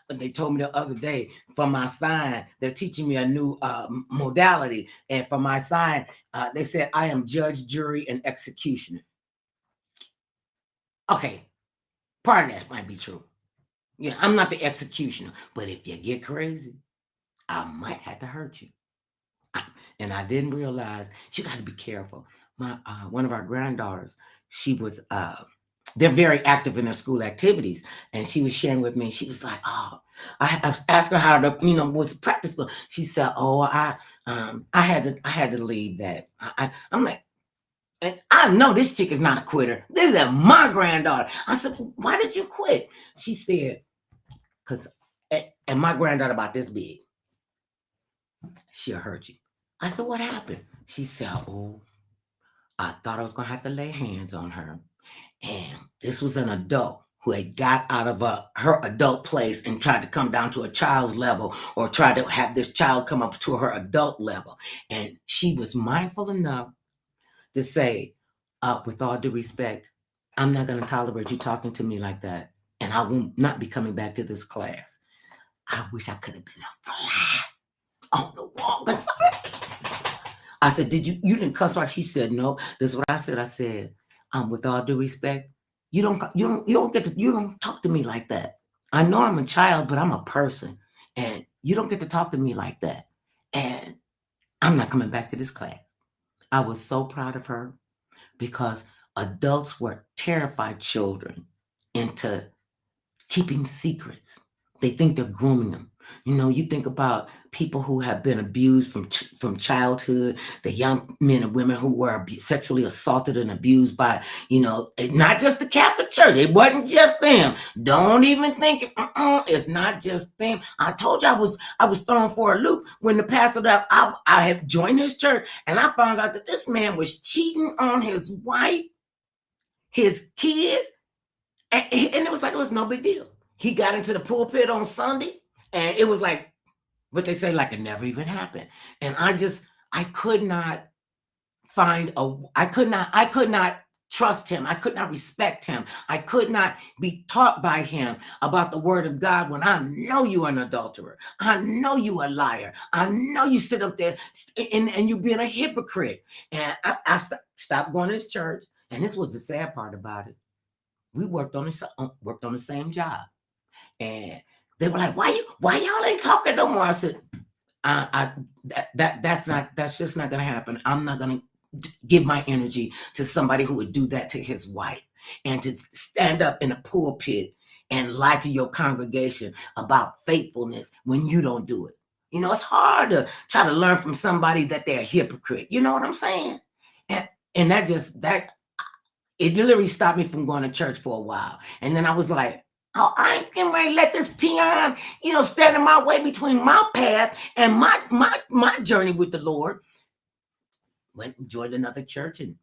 they told me the other day for my sign, they're teaching me a new modality. And for my sign, they said I am judge, jury, and executioner. Okay, part of that might be true. I'm not the executioner, but if you get crazy, I might have to hurt you. And I didn't realize you got to be careful. One of our granddaughters, she was they're very active in their school activities. And she was sharing with me, she was like, I was asking her how to, was practice. She said, I had to leave that. I'm like, and I I know this chick is not a quitter. This is my granddaughter. I said, why did you quit? She said, because, and my granddaughter about this big, she'll hurt you. I said, what happened? She said, oh, I thought I was going to have to lay hands on her. And this was an adult who had got out of her adult place and tried to come down to a child's level, or tried to have this child come up to her adult level. And she was mindful enough to say, with all due respect, I'm not going to tolerate you talking to me like that. And I will not be coming back to this class. I wish I could have been a fly on the wall. I said, you didn't cuss her? She said, no. This is what I said. I said, with all due respect, you don't talk to me like that. I know I'm a child, but I'm a person, and you don't get to talk to me like that. And I'm not coming back to this class. I was so proud of her, because adults were terrified children into keeping secrets. They think they're grooming them. You know, you think about people who have been abused from childhood, the young men and women who were sexually assaulted and abused by, not just the Catholic Church. It wasn't just them. Don't even think it's not just them. I told you I was thrown for a loop when the pastor that I had joined his church, and I found out that this man was cheating on his wife, his kids, and it was like it was no big deal. He got into the pulpit on Sunday, and it was like what they say, like it never even happened. And I could not I could not trust him. I could not respect him. I could not be taught by him about the word of God when I know you're an adulterer. I know you a liar. I know you sit up there and you being a hypocrite. And I stopped going to his church. And this was the sad part about it. We worked on the same job. And they were like, why y'all ain't talking no more? I said, that's just not gonna happen. I'm not gonna give my energy to somebody who would do that to his wife, and to stand up in a pulpit and lie to your congregation about faithfulness when you don't do it. It's hard to try to learn from somebody that they're a hypocrite. You know what I'm saying? And it literally stopped me from going to church for a while. And then I was like, oh, I ain't getting ready to let this peon, stand in my way between my path and my journey with the Lord. Went and joined another church and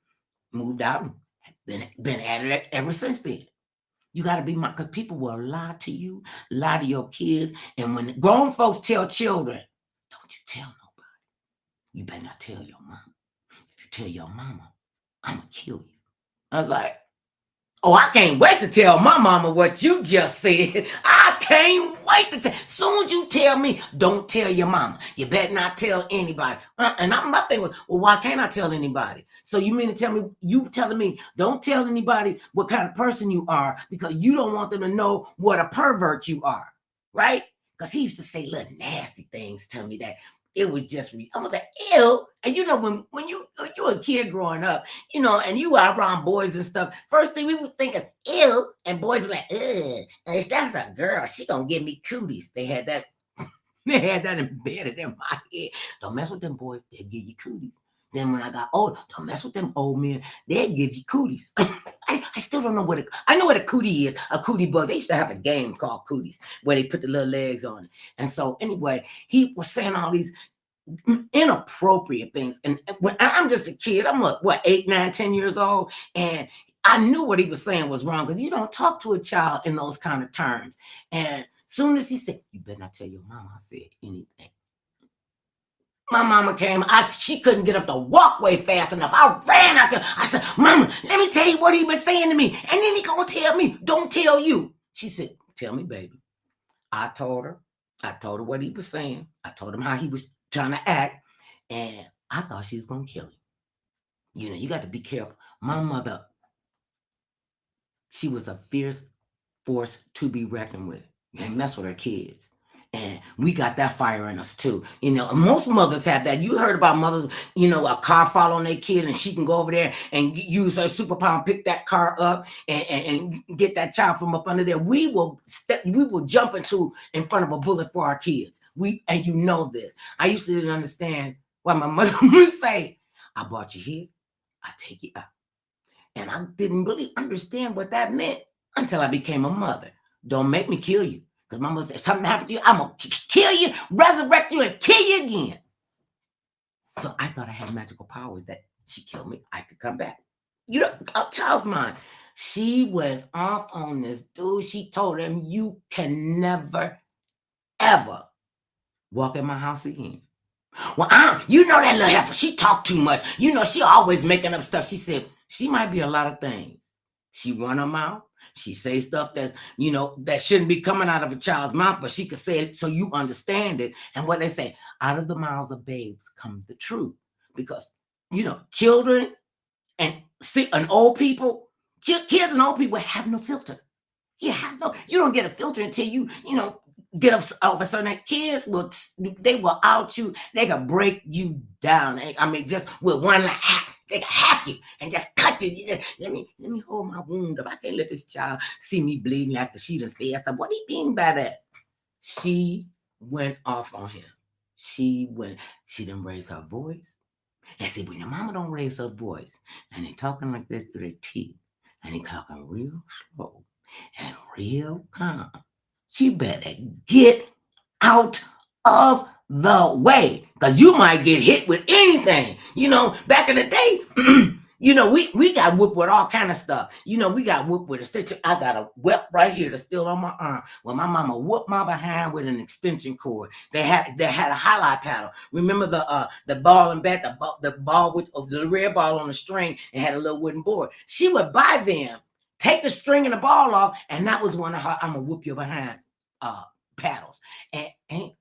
moved out, and been at it ever since then. You got to be because people will lie to you, lie to your kids. And when grown folks tell children, don't you tell nobody. You better not tell your mama. If you tell your mama, I'm going to kill you. I was like, oh, I can't wait to tell my mama what you just said. I can't wait to tell. Soon as you tell me, don't tell your mama. You better not tell anybody. And my thing was, well, why can't I tell anybody? So you mean to tell me, you telling me, don't tell anybody what kind of person you are, because you don't want them to know what a pervert you are, right? Because he used to say little nasty things to me that it was just, I'm like, ew. And when you were a kid growing up, and you were around boys and stuff, first thing we were thinking, ew. And boys were like, ugh. And that's a girl. She gonna give me cooties. They had that embedded in my head. Don't mess with them boys. They'll give you cooties. Then when I got old, don't mess with them old men. They'll give you cooties. I still don't know I know what a cootie is. A cootie bug. They used to have a game called Cooties where they put the little legs on it. And so anyway, he was saying all these inappropriate things. And when I'm just a kid, I'm 8, 9, 10 years old. And I knew what he was saying was wrong, because you don't talk to a child in those kind of terms. And soon as he said, you better not tell your mama I said anything. My mama came. She couldn't get up the walkway fast enough. I ran out there. I said, Mama, let me tell you what he been saying to me. And then he gonna tell me, don't tell you. She said, tell me, baby. I told her what he was saying. I told him how he was trying to act. And I thought she was gonna kill him. You got to be careful. My mother, she was a fierce force to be reckoned with. You ain't mess with her kids. And we got that fire in us too. Most mothers have that. You heard about mothers, a car following their kid, and she can go over there and use her superpower and pick that car up and get that child from up under there. We will jump in front of a bullet for our kids. And you know this. I used to didn't understand why my mother would say, I brought you here, I take you out. And I didn't really understand what that meant until I became a mother. Don't make me kill you. Because mama said, something happened to you, I'm going to kill you, resurrect you, and kill you again. So I thought I had magical powers that she killed me, I could come back. You know, a child's mind. She went off on this dude. She told him, you can never, ever walk in my house again. Well, you know that little heifer, she talk too much. You know, she always making up stuff. She said, she might be a lot of things. She run her mouth. She say stuff that's, you know, that shouldn't be coming out of a child's mouth, but she could say it so you understand it. And what they say, out of the mouths of babes come the truth. Because, you know, children and old people, kids and old people have no filter. You don't get a filter until you know, get up over certain kids they will out you. They can break you down. I mean, just with one hack, they can hack you and just cut you. You just, let me hold my wound up. I can't let this child see me bleeding after she done said something. What do you mean by that? She went off on him. She didn't raise her voice. And see, when your mama don't raise her voice and they talking like this through their teeth and they talking real slow and real calm, you better get out of the way, because you might get hit with anything. You know, back in the day, you know, we got whooped with all kind of stuff. You know, we got whooped with a stitch. I got a whip right here that's still on my arm. Well, my mama whooped my behind with an extension cord. They had a highlight paddle. Remember the ball and bat, the ball with the red ball on the string and had a little wooden board. She would buy them, take the string and the ball off, and that was one of her I'm gonna whoop your behind paddles. And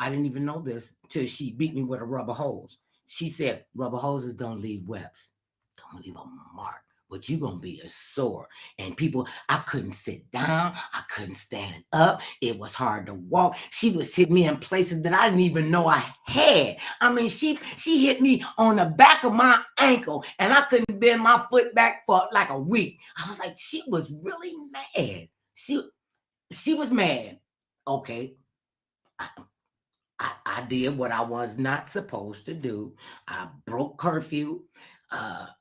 I didn't even know this till she beat me with a rubber hose. She said, rubber hoses don't leave webs, don't leave a mark, but you're gonna be a sore. And people, I couldn't sit down, I couldn't stand up, it was hard to walk. She was hitting me in places that I didn't even know I had. I mean, she hit me on the back of my ankle, and I couldn't bend my foot back for like a week. I was like, she was really mad. She was mad. Okay. I did what I was not supposed to do. I broke curfew.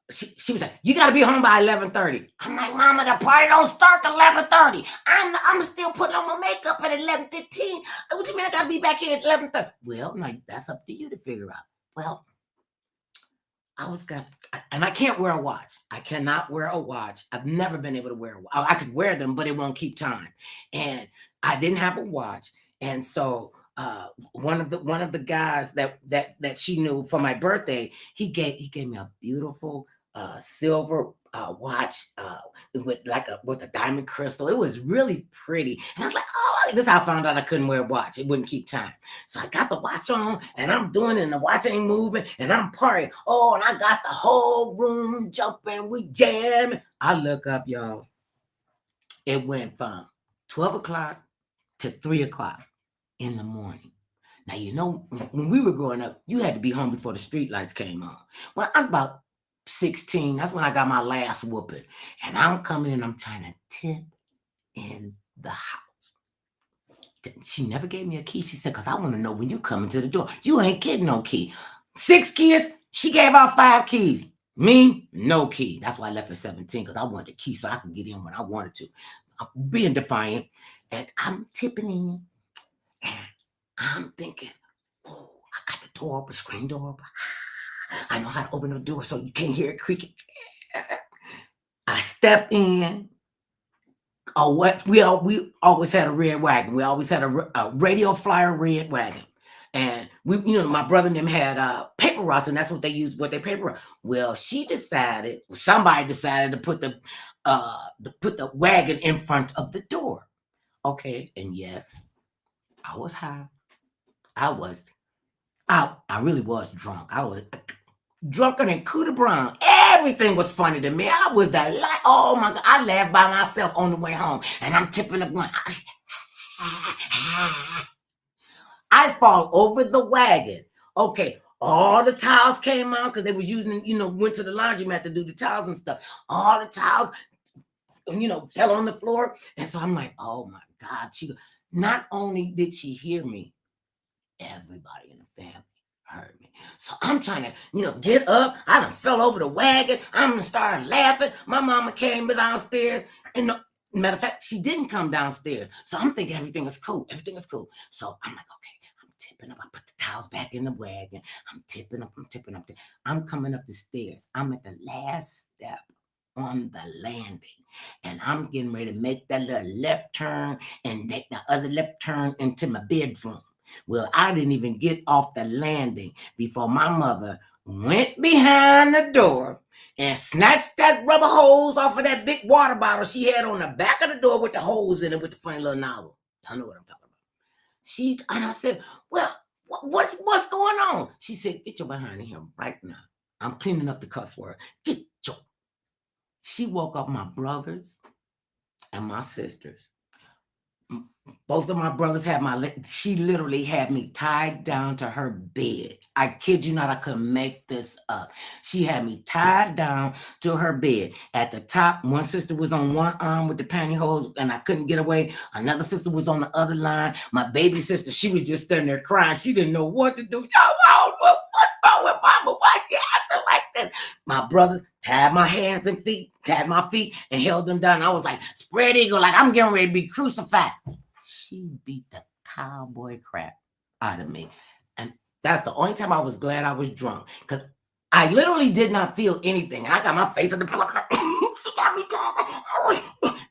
She was like, you got to be home by 11:30. I'm like, Mama, the party don't start till 11:30. I'm still putting on my makeup at 11:15. What do you mean I got to be back here at 11:30? Well, no, that's up to you to figure out. Well, and I can't wear a watch. I cannot wear a watch. I've never been able to wear a watch. I could wear them, but it won't keep time. And I didn't have a watch. And so one of the guys that she knew for my birthday, he gave me a beautiful silver watch with a diamond crystal. It was really pretty. And I was like, oh, this is how I found out I couldn't wear a watch. It wouldn't keep time. So I got the watch on and I'm doing it and the watch ain't moving and I'm partying. Oh, and I got the whole room jumping. We jamming. I look up, y'all. It went from 12 o'clock to 3 o'clock in the morning. Now, you know, when we were growing up, you had to be home before the street lights came on. When I was about 16, that's when I got my last whooping. And I'm coming in, I'm trying to tip in the house. She never gave me a key. She said, because I want to know when you come into the door. You ain't getting no key. 6 kids, she gave out 5 keys. Me, no key. That's why I left at 17, because I wanted the key so I could get in when I wanted to. I'm being defiant. And I'm tipping in. And I'm thinking, oh, I got the door open, screen door open. I know how to open the door so you can't hear it creaking. I step in. Oh, what we always had a red wagon. We always had a radio flyer red wagon. And we, you know, my brother and them had paper routes, and that's what they used with their paper route. Well, somebody decided to put the wagon in front of the door. Okay, and yes, I was high. I really was drunk. I was drunker than Cooter Brown. Everything was funny to me. I was oh my God. I laughed by myself on the way home. And I'm tipping the blunt. I fall over the wagon. Okay. All the towels came out because they was using, you know, went to the laundromat to do the towels and stuff. All the towels, you know, fell on the floor. And so I'm like, oh my God. Not only did she hear me, everybody in the family heard me. So I'm trying to, get up. I done fell over the wagon. I'm gonna start laughing. My mama came downstairs, and matter of fact, she didn't come downstairs. So I'm thinking everything is cool. Everything is cool. So I'm like, okay, I'm tipping up. I put the towels back in the wagon. I'm tipping up. I'm coming up the stairs. I'm at the last step on the landing, and I'm getting ready to make that little left turn and make the other left turn into my bedroom. Well, I didn't even get off the landing before my mother went behind the door and snatched that rubber hose off of that big water bottle she had on the back of the door with the holes in it with the funny little nozzle. Y'all know what I'm talking about. And I said, well, what's going on? She said, get your behind in here right now. I'm cleaning up the cuss word. She woke up my brothers and my sisters. Both of my brothers she literally had me tied down to her bed. I kid you not, I couldn't make this up. She had me tied down to her bed. At the top, one sister was on one arm with the pantyhose and I couldn't get away. Another sister was on the other line. My baby sister, she was just standing there crying. She didn't know what to do. What's wrong with mama? Why you acting like this? My brothers tied my hands and feet, tied my feet and held them down. I was like, spread eagle, like I'm getting ready to be crucified. She beat the cowboy crap out of me. And that's the only time I was glad I was drunk. Because I literally did not feel anything. I got my face in the pillow. She got me tied.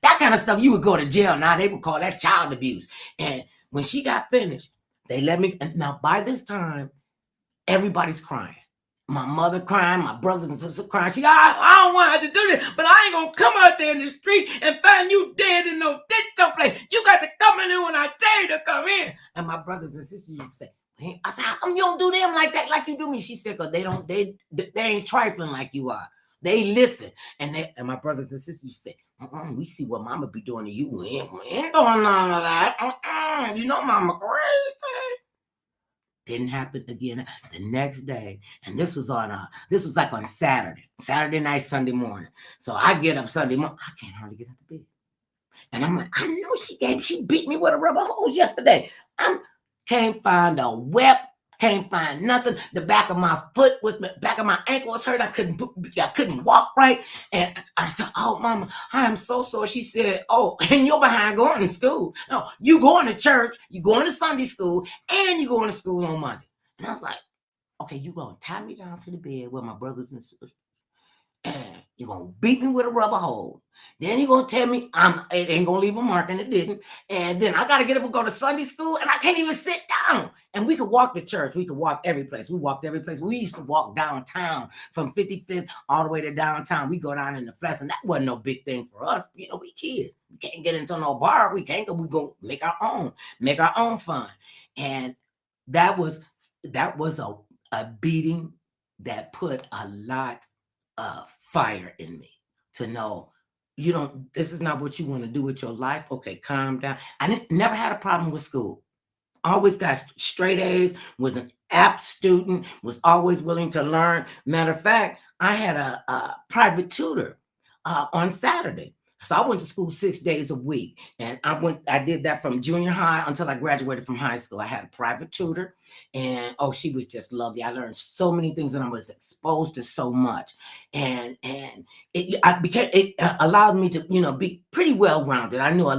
That kind of stuff, you would go to jail. Now they would call that child abuse. And when she got finished, they let me. Now, by this time, everybody's crying. My mother crying, my brothers and sisters crying. She, I don't want her to do this, but I ain't gonna come out there in the street and find you dead in no ditch someplace. You got to come in here when I tell you to come in. And my brothers and sisters used to say, I said, how come you don't do them like that, like you do me? She said, because they ain't trifling like you are. They listen. And my brothers and sisters used to say, we see what mama be doing to you. We ain't doing none of that. You know mama crazy. Didn't happen again the next day. And this was like on Saturday night, Sunday morning. So I get up Sunday morning. I can't hardly get out of bed. And I'm like, I know she beat me with a rubber hose yesterday. Can't find a web, can't find nothing. The back of my foot back of my ankle was hurt. I couldn't walk right. And I said, oh, mama, I am so sorry. She said, oh, and you're behind going to school. No, you going to church, you going to Sunday school, and you going to school on Monday. And I was like, okay, you going to tie me down to the bed with my brothers and sisters. And you're going to beat me with a rubber hose. Then you're going to tell me it ain't going to leave a mark, and it didn't. And then I got to get up and go to Sunday school, and I can't even sit down. And we could walk to church. We could walk every place. We walked every place. We used to walk downtown from 55th all the way to downtown. We go down in the flats, and that wasn't no big thing for us. We kids. We can't get into no bar. We can't go. We going to make our own fun. And that was a beating that put a lot of fire in me to know, this is not what you want to do with your life. Okay, calm down. I never had a problem with school. Always got straight A's, was an apt student, was always willing to learn. Matter of fact, I had a private tutor on Saturday. So I went to school 6 days a week, and I did that from junior high until I graduated from high school. I had a private tutor, and she was just lovely. I learned so many things, and I was exposed to so much, and it allowed me to be pretty well rounded. I knew a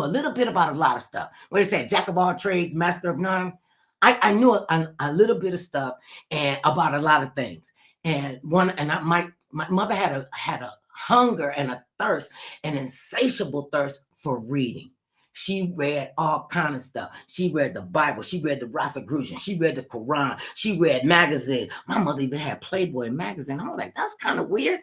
little bit about a lot of stuff. What it said, jack of all trades, master of none. I knew a little bit of stuff and about a lot of things. And my mother had a hunger and a thirst, an insatiable thirst for reading. She read all kind of stuff. She read the Bible. She read the Rosicrucian. She read the Quran. She read magazines. My mother even had Playboy magazine. I'm like, that's kind of weird.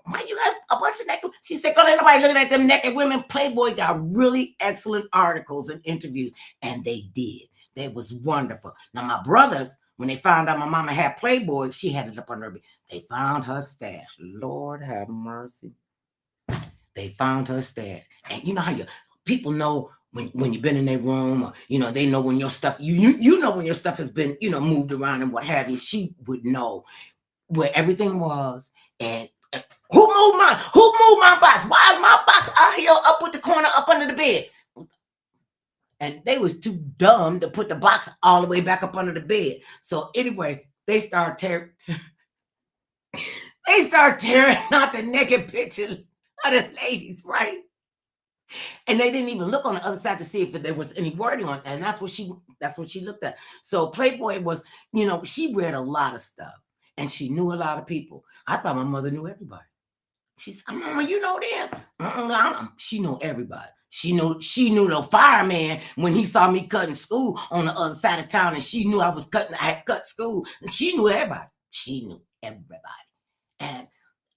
Why you got a bunch of naked? She said, "Girl, ain't nobody looking at them naked women." Playboy got really excellent articles and interviews, and they did. That was wonderful. Now, my brothers, when they found out my mama had Playboy, she had it up on her bed. They found her stash. Lord have mercy. They found her stash. And you know how people know when you've been in their room, or they know when your stuff, you know when your stuff has been, moved around and what have you. She would know where everything was. And who moved my box? Why is my box out here up with the corner up under the bed? and they was too dumb to put the box all the way back up under the bed. So anyway, they start tearing out the naked pictures of the ladies, right? And they didn't even look on the other side to see if there was any wording on it. And that's what she looked at. So Playboy was, she read a lot of stuff and she knew a lot of people. I thought my mother knew everybody. She said, Mama, you know them. She knew everybody. She knew the fireman when he saw me cutting school on the other side of town, and she knew I had cut school. And she knew everybody. She knew everybody. And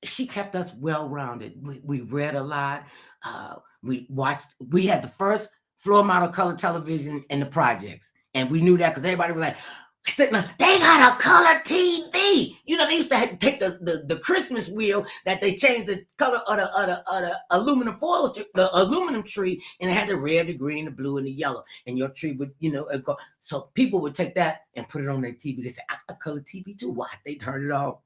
she kept us well-rounded. We read a lot. We had the first floor model color television in the projects. And we knew that because everybody was like, sitting there, they got a color TV. They used to take the Christmas wheel that they changed the color of the aluminum foil, the aluminum tree, and it had the red, the green, the blue, and the yellow. And your tree would, go. So people would take that and put it on their TV. They say, I got a color TV too. Why? They turned it off.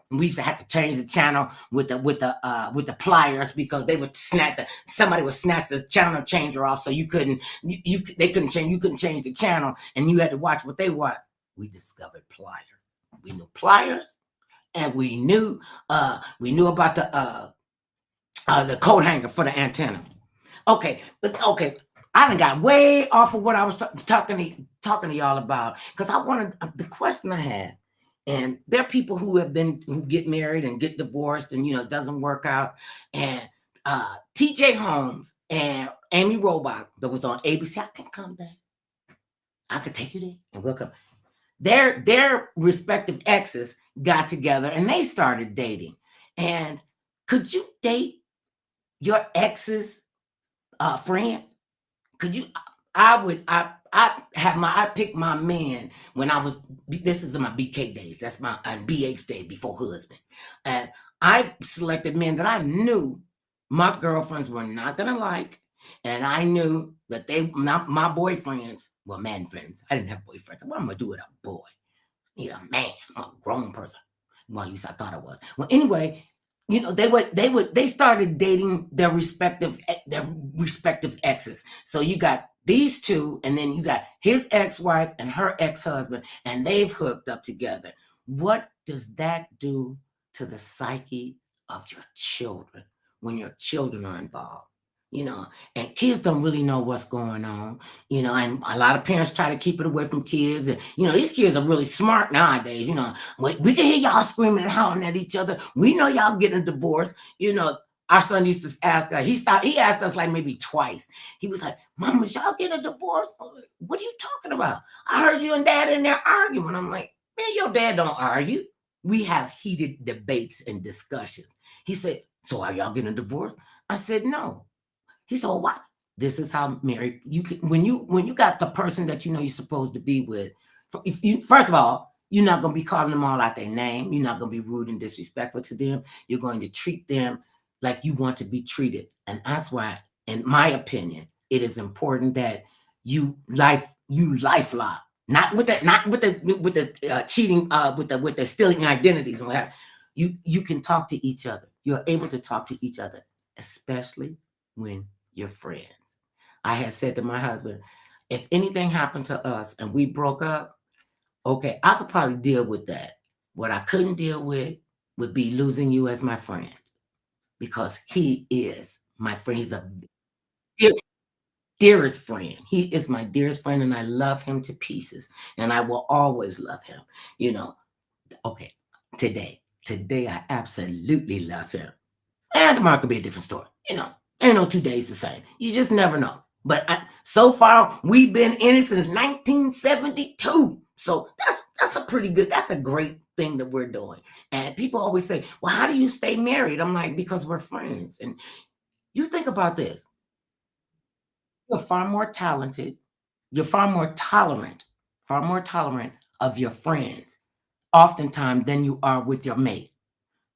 We used to have to change the channel with the pliers because they would somebody would snatch the channel changer off, so you couldn't change the channel, and you had to watch what they watch. We discovered pliers. We knew pliers, and we knew about the coat hanger for the antenna. Okay, I done got way off of what I was talking to y'all about, because I wanted the question I had. And there are people who get married and get divorced and, it doesn't work out. And TJ Holmes and Amy Robach, that was on ABC, I can come back. I could take you there and welcome. Their respective exes got together and they started dating. And could you date your ex's friend? Could you? I picked my man when I was, this is in my BK days. That's my BH day before husband. And I selected men that I knew my girlfriends were not going to like. And I knew that my boyfriends were man friends. I didn't have boyfriends. What am I going to do with a boy? Man, I'm a grown person. Well, at least I thought I was. Well, anyway, they started dating their respective exes. So you got these two, and then you got his ex-wife and her ex-husband, and they've hooked up together. What does that do to the psyche of your children when your children are involved? And kids don't really know what's going on, and a lot of parents try to keep it away from kids. And, these kids are really smart nowadays. We can hear y'all screaming and hollering at each other. We know y'all getting divorced. Our son used to ask us, he asked us like maybe twice. He was like, Mom, is y'all getting a divorce? Like, what are you talking about? I heard you and Dad in there arguing. I'm like, man, your dad don't argue. We have heated debates and discussions. He said, so are y'all getting a divorce? I said, no. He said, well, what? This is how married you can, when you got the person that you're supposed to be with. First of all, you're not going to be calling them all out their name. You're not going to be rude and disrespectful to them. You're going to treat them like you want to be treated. And that's why, in my opinion, it is important that you lifelock, not with the cheating, with the stealing identities and that. You can talk to each other. You're able to talk to each other, especially when you're friends. I had said to my husband, if anything happened to us and we broke up, okay, I could probably deal with that. What I couldn't deal with would be losing you as my friend, because he is my friend. He's a dearest friend. He is my dearest friend, and I love him to pieces, and I will always love him. Okay, today I absolutely love him. And tomorrow could be a different story. Ain't no 2 days the same. You just never know. But so far, we've been in it since 1972. So that's a great thing that we're doing. And people always say, well, how do you stay married? I'm like, because we're friends. And you think about this. You're far more talented. You're far more tolerant of your friends oftentimes than you are with your mate.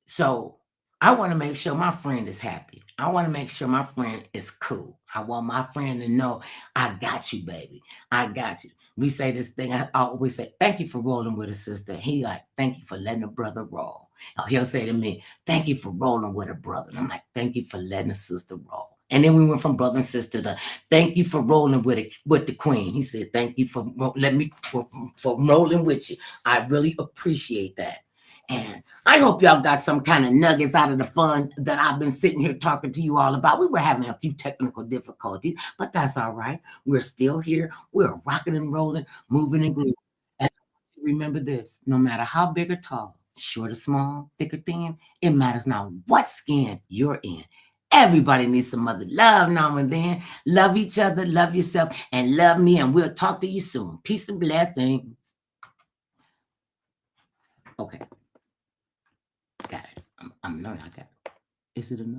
So I want to make sure my friend is happy. I want to make sure my friend is cool. I want my friend to know, I got you, baby. I got you. We say this thing, I always say, thank you for rolling with a sister. He like, thank you for letting a brother roll. Or he'll say to me, thank you for rolling with a brother. And I'm like, thank you for letting a sister roll. And then we went from brother and sister to thank you for rolling with it with the queen. He said, thank you for rolling with you. I really appreciate that. And I hope y'all got some kind of nuggets out of the fun that I've been sitting here talking to you all about. We were having a few technical difficulties, but that's all right. We're still here. We're rocking and rolling, moving and grooving. And remember this, no matter how big or tall, short or small, thick or thin, it matters not what skin you're in. Everybody needs some mother love now and then. Love each other, love yourself, and love me. And we'll talk to you soon. Peace and blessings. Okay. Got it. I'm learning. I got it. Is it enough?